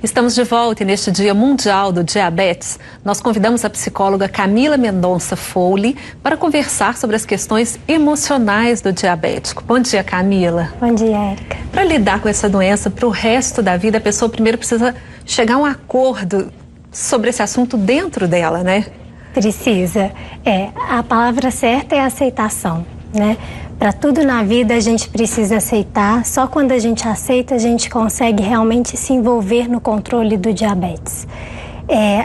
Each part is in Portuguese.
Estamos de volta e neste Dia Mundial do Diabetes, nós convidamos a psicóloga Camila Mendonça Foley para conversar sobre as questões emocionais do diabético. Bom dia, Camila. Bom dia, Érica. Para lidar com essa doença para o resto da vida, a pessoa primeiro precisa chegar a um acordo sobre esse assunto dentro dela, né? Precisa. A palavra certa é aceitação, né? Para tudo na vida a gente precisa aceitar, só quando a gente aceita a gente consegue realmente se envolver no controle do diabetes.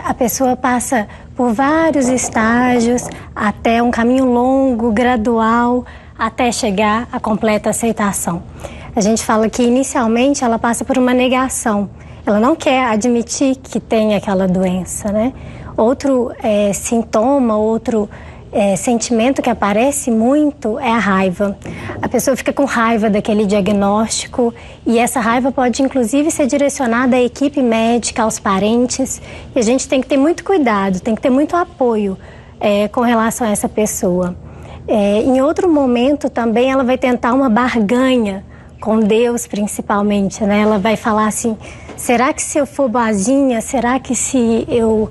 A pessoa passa por vários estágios, até um caminho longo, gradual, até chegar à completa aceitação. A gente fala que inicialmente ela passa por uma negação, ela não quer admitir que tem aquela doença, né? Outro sintoma, outro sentimento que aparece muito é a raiva. A pessoa fica com raiva daquele diagnóstico e essa raiva pode inclusive ser direcionada à equipe médica, aos parentes, e a gente tem que ter muito cuidado, tem que ter muito apoio com relação a essa pessoa. Em outro momento também ela vai tentar uma barganha com Deus principalmente, né? Ela vai falar assim, será que se eu for boazinha, será que se eu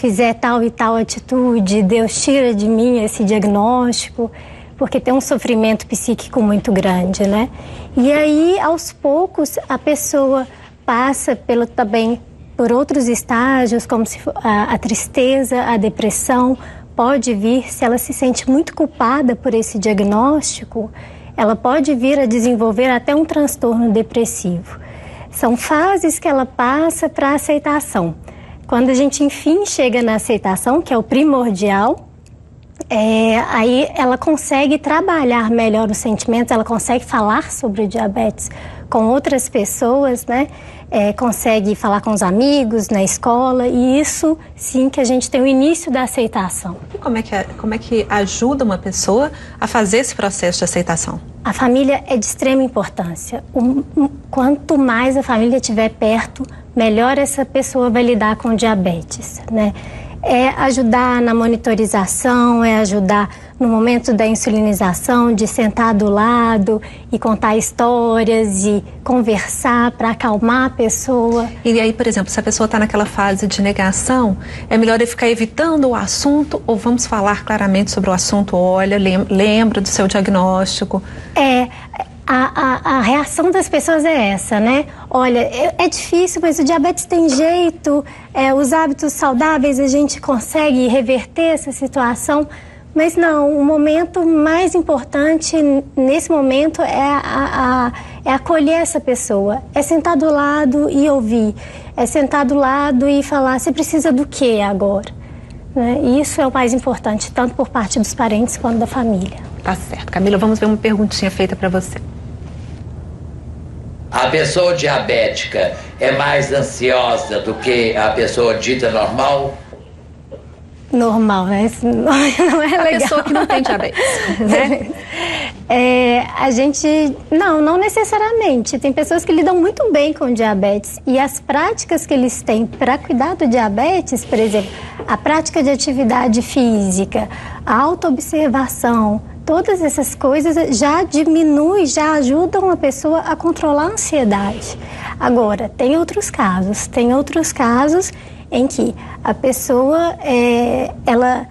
fizer tal e tal atitude, Deus tira de mim esse diagnóstico, porque tem um sofrimento psíquico muito grande, né? E aí, aos poucos, a pessoa passa também por outros estágios, como a tristeza, a depressão, pode vir, se ela se sente muito culpada por esse diagnóstico, ela pode vir a desenvolver até um transtorno depressivo. São fases que ela passa para a aceitação. Quando a gente, enfim, chega na aceitação, que é o primordial, aí ela consegue trabalhar melhor os sentimentos, ela consegue falar sobre o diabetes com outras pessoas, né? Consegue falar com os amigos, na escola, e isso, sim, que a gente tem o início da aceitação. E como é que ajuda uma pessoa a fazer esse processo de aceitação? A família é de extrema importância. Quanto mais a família estiver perto, melhor essa pessoa vai lidar com o diabetes, né? É ajudar na monitorização, é ajudar no momento da insulinização, de sentar do lado e contar histórias e conversar para acalmar a pessoa. E aí, por exemplo, se a pessoa está naquela fase de negação, é melhor ele ficar evitando o assunto ou vamos falar claramente sobre o assunto? Olha, lembra do seu diagnóstico. A reação das pessoas é essa, né? Olha, é difícil, mas o diabetes tem jeito, os hábitos saudáveis a gente consegue reverter essa situação, mas não, o momento mais importante nesse momento é acolher essa pessoa, é sentar do lado e ouvir, é sentar do lado e falar, você precisa do que agora? Né? E isso é o mais importante, tanto por parte dos parentes quanto da família. Tá certo. Camila, vamos ver uma perguntinha feita para você. A pessoa diabética é mais ansiosa do que a pessoa dita normal? Normal, né? Isso não é legal. A pessoa que não tem diabetes, né? A gente... Não necessariamente. Tem pessoas que lidam muito bem com diabetes e as práticas que eles têm para cuidar do diabetes, por exemplo, a prática de atividade física, a autoobservação, todas essas coisas já diminuem, já ajudam a pessoa a controlar a ansiedade. Agora, tem outros casos em que a pessoa, ela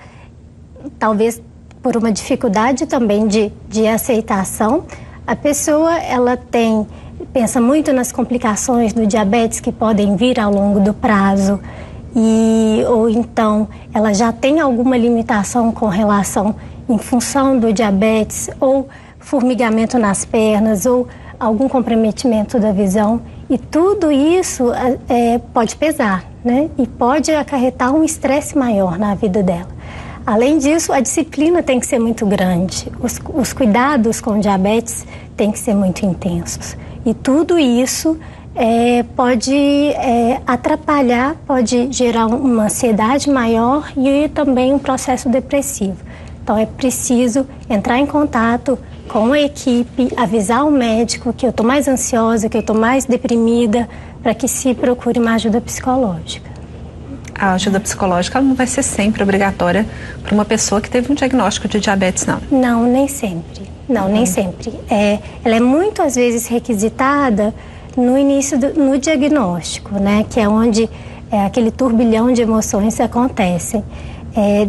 talvez por uma dificuldade também de aceitação, a pessoa ela pensa muito nas complicações do diabetes que podem vir ao longo do prazo, ou então ela já tem alguma limitação com relação em função do diabetes, ou formigamento nas pernas, ou algum comprometimento da visão. E tudo isso pode pesar, né? E pode acarretar um estresse maior na vida dela. Além disso, a disciplina tem que ser muito grande. Os cuidados com o diabetes têm que ser muito intensos. E tudo isso pode atrapalhar, pode gerar uma ansiedade maior e também um processo depressivo. Então é preciso entrar em contato com a equipe, avisar o médico que eu estou mais ansiosa, que eu estou mais deprimida, para que se procure uma ajuda psicológica. A ajuda psicológica ela não vai ser sempre obrigatória para uma pessoa que teve um diagnóstico de diabetes, não? Não, nem sempre. Não, nem sempre. Ela é muito, às vezes, requisitada no início, no diagnóstico, né? Que é onde aquele turbilhão de emoções acontecem.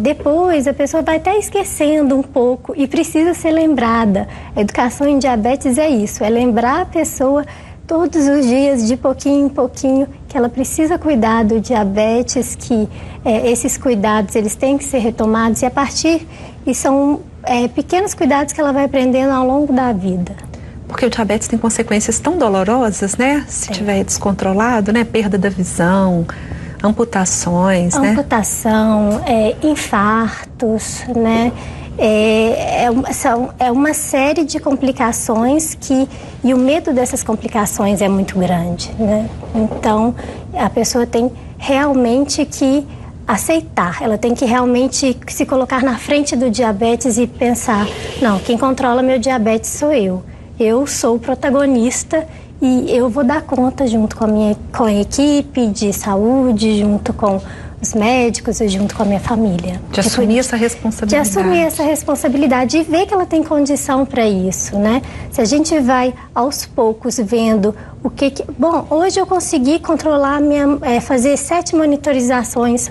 Depois a pessoa vai até esquecendo um pouco e precisa ser lembrada. A educação em diabetes é isso, é lembrar a pessoa todos os dias, de pouquinho em pouquinho, que ela precisa cuidar do diabetes, que esses cuidados eles têm que ser retomados e são pequenos cuidados que ela vai aprendendo ao longo da vida. Porque o diabetes tem consequências tão dolorosas, né? Se estiver descontrolado, né? Perda da visão, amputações, né? Amputação, infartos, né? É uma série de complicações e o medo dessas complicações é muito grande, né? Então, a pessoa tem realmente que aceitar, ela tem que realmente se colocar na frente do diabetes e pensar, não, quem controla meu diabetes sou eu sou o protagonista e eu vou dar conta junto com a equipe de saúde, junto com os médicos e junto com a minha família. De assumir essa responsabilidade. De assumir essa responsabilidade e ver que ela tem condição para isso, né? Se a gente vai aos poucos vendo Bom, hoje eu consegui controlar fazer 7 monitorizações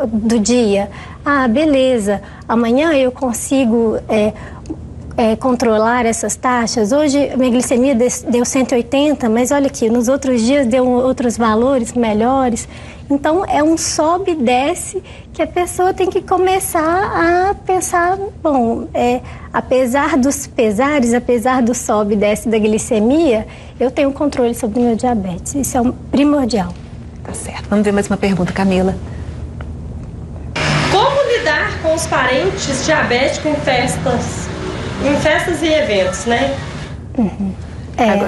do dia. Ah, beleza. Amanhã eu consigo controlar essas taxas. Hoje minha glicemia deu 180, mas olha aqui, nos outros dias deu outros valores melhores. Então é um sobe e desce que a pessoa tem que começar a pensar, bom, apesar dos pesares, apesar do sobe e desce da glicemia, eu tenho controle sobre o meu diabetes. Isso é primordial. Tá certo. Vamos ver mais uma pergunta, Camila. Como lidar com os parentes diabéticos em festas e eventos, né? Uhum.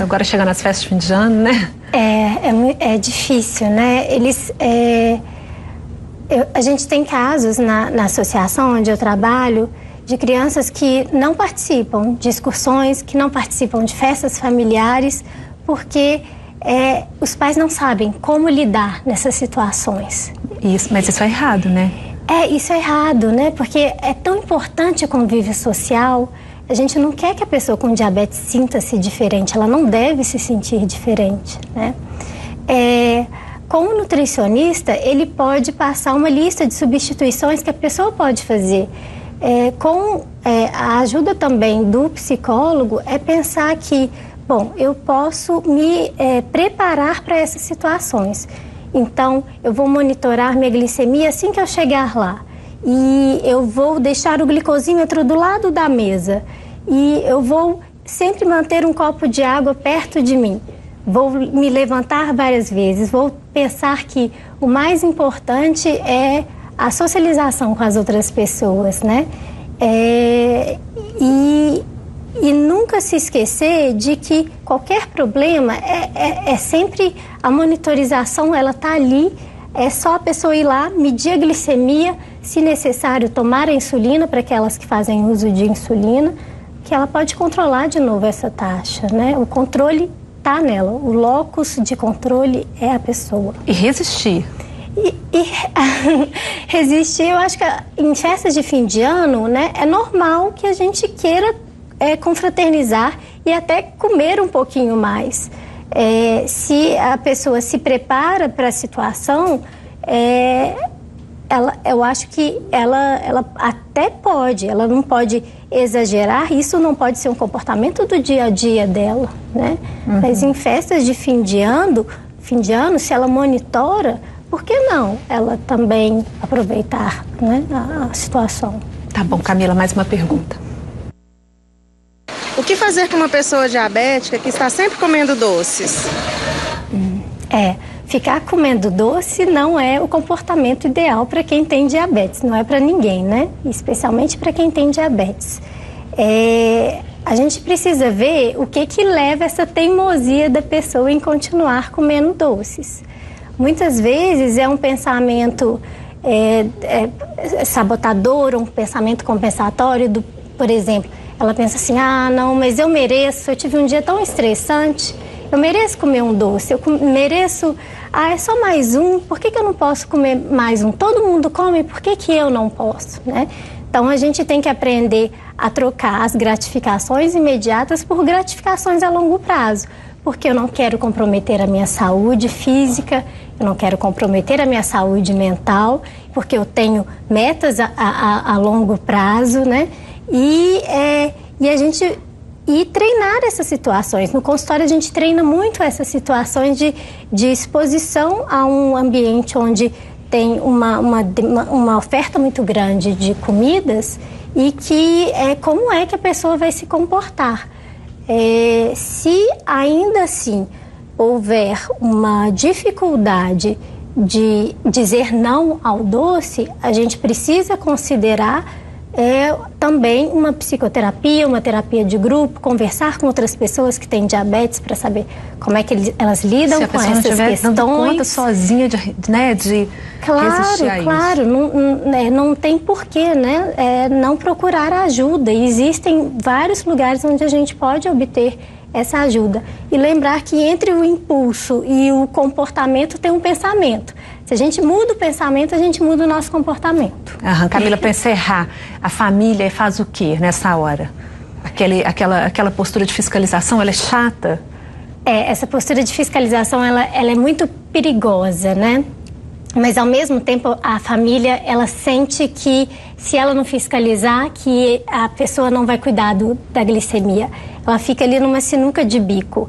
Agora chegando nas festas de fim de ano, né? É difícil, né? A gente tem casos na associação onde eu trabalho de crianças que não participam de excursões, que não participam de festas familiares, porque os pais não sabem como lidar nessas situações. Mas isso é errado, né? Isso é errado, né? Porque é tão importante o convívio social. A gente não quer que a pessoa com diabetes sinta-se diferente, ela não deve se sentir diferente, né? Como nutricionista, ele pode passar uma lista de substituições que a pessoa pode fazer. Com a ajuda também do psicólogo, pensar que, bom, eu posso me preparar para essas situações. Então, eu vou monitorar minha glicemia assim que eu chegar lá. E eu vou deixar o glicosímetro do lado da mesa. E eu vou sempre manter um copo de água perto de mim. Vou me levantar várias vezes. Vou pensar que o mais importante é a socialização com as outras pessoas, né? E nunca se esquecer de que qualquer problema sempre a monitorização, ela tá ali. É só a pessoa ir lá, medir a glicemia, se necessário tomar a insulina para aquelas que fazem uso de insulina, que ela pode controlar de novo essa taxa, né? O controle está nela, o locus de controle é a pessoa. E resistir. Resistir, eu acho que em festas de fim de ano, né, é normal que a gente queira confraternizar e até comer um pouquinho mais. Se a pessoa se prepara para a situação, eu acho que ela até pode, ela não pode exagerar, isso não pode ser um comportamento do dia a dia dela, né? Uhum. Mas em festas de fim de ano, se ela monitora, por que não ela também aproveitar, né, a situação? Tá bom, Camila, mais uma pergunta. O que fazer com uma pessoa diabética que está sempre comendo doces? Ficar comendo doce não é o comportamento ideal para quem tem diabetes, não é para ninguém, né? Especialmente para quem tem diabetes. A gente precisa ver o que leva essa teimosia da pessoa em continuar comendo doces. Muitas vezes é um pensamento sabotador, um pensamento compensatório, por exemplo, ela pensa assim, não, mas eu mereço, eu tive um dia tão estressante, eu mereço comer um doce, eu mereço, é só mais um, por que eu não posso comer mais um? Todo mundo come, por que eu não posso, né? Então a gente tem que aprender a trocar as gratificações imediatas por gratificações a longo prazo. porque eu não quero comprometer a minha saúde física, eu não quero comprometer a minha saúde mental, porque eu tenho metas a longo prazo, né? E a gente treinar essas situações. No consultório a gente treina muito essas situações de exposição a um ambiente onde tem uma oferta muito grande de comidas e que como é que a pessoa vai se comportar. Se ainda assim houver uma dificuldade de dizer não ao doce, a gente precisa considerar também uma psicoterapia, uma terapia de grupo, conversar com outras pessoas que têm diabetes para saber como é que elas lidam com essas questões. Se a pessoa não estiver dando conta sozinha de resistir a isso. Claro, não tem porquê, né, não procurar ajuda. E existem vários lugares onde a gente pode obter essa ajuda. E lembrar que entre o impulso e o comportamento tem um pensamento. Se a gente muda o pensamento, a gente muda o nosso comportamento. Camila, para encerrar, a família faz o quê nessa hora? Aquela postura de fiscalização, ela é chata? Essa postura de fiscalização, ela é muito perigosa, né? Mas, ao mesmo tempo, a família, ela sente que, se ela não fiscalizar, que a pessoa não vai cuidar da glicemia. Ela fica ali numa sinuca de bico.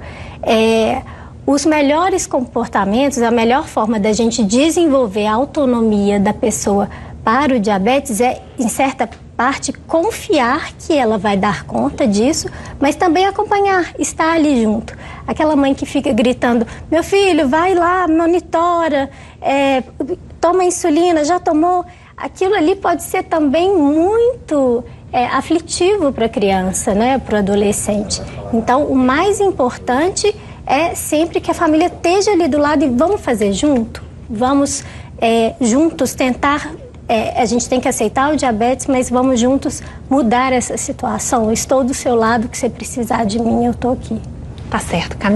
Os melhores comportamentos, a melhor forma da gente desenvolver a autonomia da pessoa para o diabetes é, em certa parte, confiar que ela vai dar conta disso, mas também acompanhar, estar ali junto. Aquela mãe que fica gritando, meu filho, vai lá, monitora, toma insulina, já tomou? Aquilo ali pode ser também muito aflitivo para a criança, né, para o adolescente. Então, o mais importante é sempre que a família esteja ali do lado e vamos fazer junto, vamos juntos tentar. A gente tem que aceitar o diabetes, mas vamos juntos mudar essa situação. Eu estou do seu lado, que você precisar de mim, eu estou aqui. Tá certo, Camila.